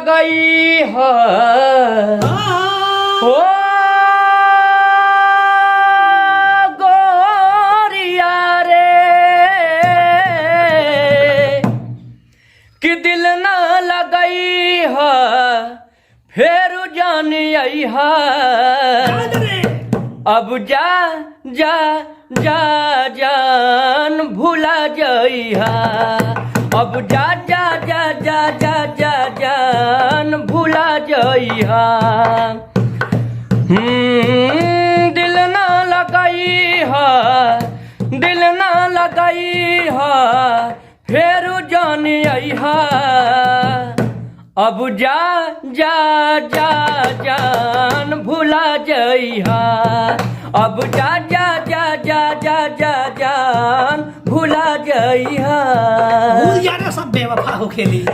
लगई है ओ गोरिया रे कि दिल ना लगई है फिर जान आई है अब जा जा जा जान भूला जइहा अब जा जा जा जा जा जा जान भूला जइहा दिल ना लगई है दिल ना लगई है फिर जान अइहा अब जा जा जा जान भूला जइहा अब जा जा जा जा जा जा जान भूला जइहा भूल जाना सब बेवफा हो खेली।